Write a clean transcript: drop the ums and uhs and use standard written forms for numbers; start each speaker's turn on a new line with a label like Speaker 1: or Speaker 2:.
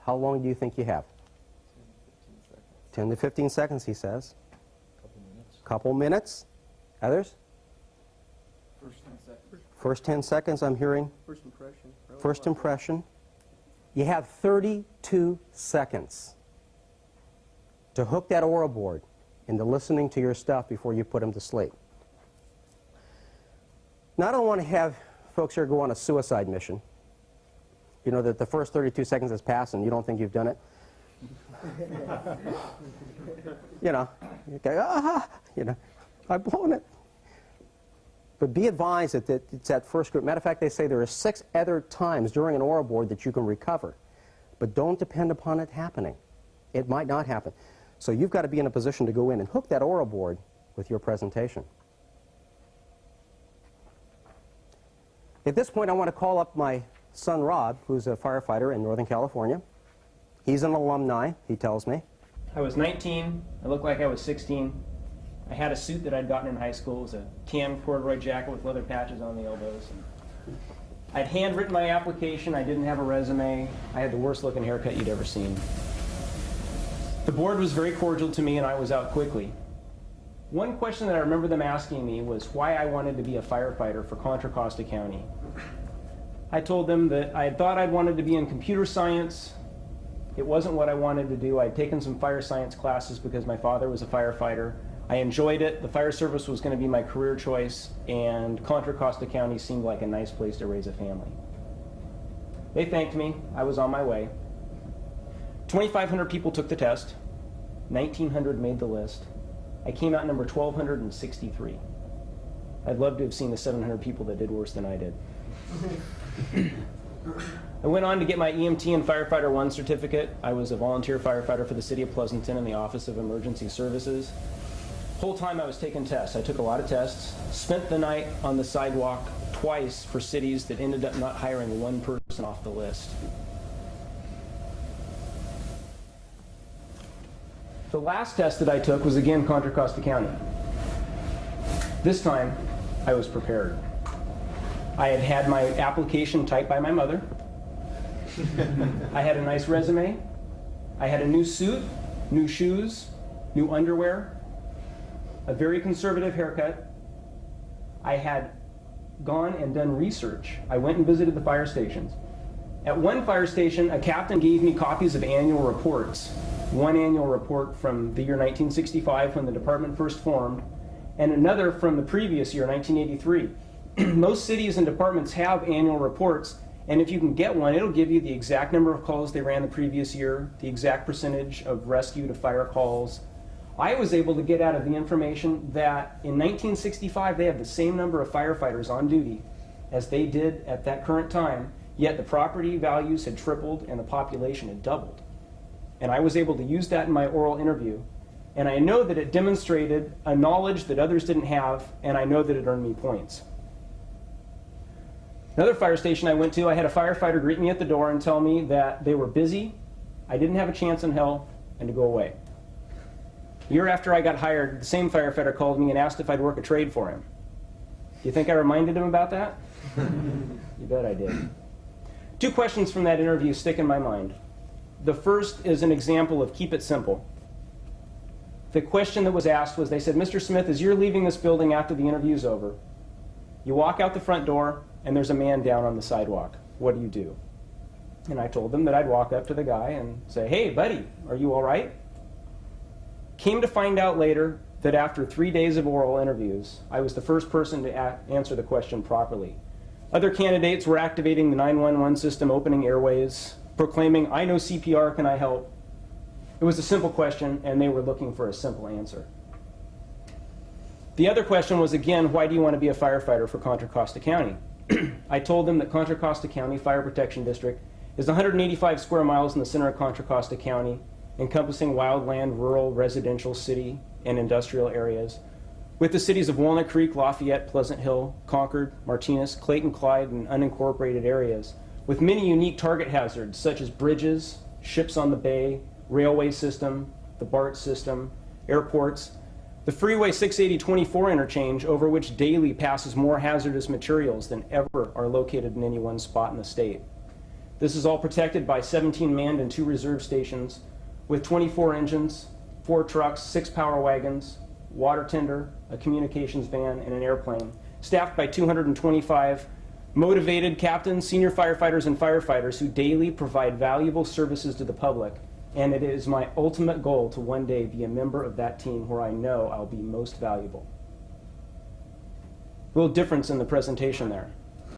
Speaker 1: How long do you think you have? 10 to 15 seconds, he says. Couple minutes. Others? First 10 seconds, I'm hearing.
Speaker 2: First impression.
Speaker 1: First impression. You have 32 seconds to hook that Aura board into listening to your stuff before you put them to sleep. Now, I don't want to have folks here go on a suicide mission. You know, that the first 32 seconds has passed and you don't think you've done it. You know, you go, you know, I've blown it. But be advised that it's that first group. Matter of fact, they say there are 6 other times during an Aura board that you can recover. But don't depend upon it happening. It might not happen. So you've got to be in a position to go in and hook that Aura board with your presentation. At this point, I want to call up my son, Rob, who's a firefighter in Northern California. He's an alumni, he tells me.
Speaker 3: I was 19. I looked like I was 16. I had a suit that I'd gotten in high school. It was a tan corduroy jacket with leather patches on the elbows. I'd handwritten my application. I didn't have a resume. I had the worst looking haircut you'd ever seen. The board was very cordial to me, and I was out quickly. One question that I remember them asking me was why I wanted to be a firefighter for Contra Costa County. I told them that I had thought I'd wanted to be in computer science. It wasn't what I wanted to do. I'd taken some fire science classes because my father was a firefighter. I enjoyed it. The fire service was going to be my career choice, and Contra Costa County seemed like a nice place to raise a family. They thanked me. I was on my way. 2,500 people took the test. 1,900 made the list. I came out number 1,263. I'd love to have seen the 700 people that did worse than I did. I went on to get my EMT and Firefighter 1 certificate. I was a volunteer firefighter for the City of Pleasanton in the Office of Emergency Services. The whole time I was taking tests. I took a lot of tests, spent the night on the sidewalk twice for cities that ended up not hiring one person off the list. The last test that I took was again Contra Costa County. This time, I was prepared. I had had my application typed by my mother. I had a nice resume. I had a new suit, new shoes, new underwear, a very conservative haircut. I had gone and done research. I went and visited the fire stations. At one fire station, a captain gave me copies of annual reports. One annual report from the year 1965 when the department first formed, and another from the previous year, 1983. Most cities and departments have annual reports, and if you can get one, it'll give you the exact number of calls they ran the previous year, the exact percentage of rescue to fire calls. I was able to get out of the information that in 1965 they had the same number of firefighters on duty as they did at that current time, yet the property values had tripled and the population had doubled. And I was able to use that in my oral interview. And I know that it demonstrated a knowledge that others didn't have, and I know that it earned me points. Another fire station I went to, I had a firefighter greet me at the door and tell me that they were busy, I didn't have a chance in hell, and to go away. A year after I got hired, the same firefighter called me and asked if I'd work a trade for him. Do you think I reminded him about that? You bet I did. 2 questions from that interview stick in my mind. The first is an example of keep it simple. The question that was asked was, they said, Mr. Smith, as you're leaving this building after the interview's over, you walk out the front door and there's a man down on the sidewalk. What do you do? And I told them that I'd walk up to the guy and say, hey, buddy, are you all right? Came to find out later that after 3 days of oral interviews, I was the first person to answer the question properly. Other candidates were activating the 911 system, opening airways, proclaiming, I know CPR, can I help? It was a simple question, and they were looking for a simple answer. The other question was, again, why do you want to be a firefighter for Contra Costa County? I told them that Contra Costa County Fire Protection District is 185 square miles in the center of Contra Costa County, encompassing wildland, rural, residential, city, and industrial areas, with the cities of Walnut Creek, Lafayette, Pleasant Hill, Concord, Martinez, Clayton, Clyde, and unincorporated areas, with many unique target hazards such as bridges, ships on the bay, railway system, the BART system, airports, the Freeway 680-24 interchange, over which daily passes more hazardous materials than ever are located in any one spot in the state. This is all protected by 17 manned and 2 reserve stations with 24 engines, 4 trucks, 6 power wagons, water tender, a communications van, and an airplane, staffed by 225 motivated captains, senior firefighters, and firefighters who daily provide valuable services to the public. And it is my ultimate goal to one day be a member of that team where I know I'll be most valuable. A little difference in the presentation there.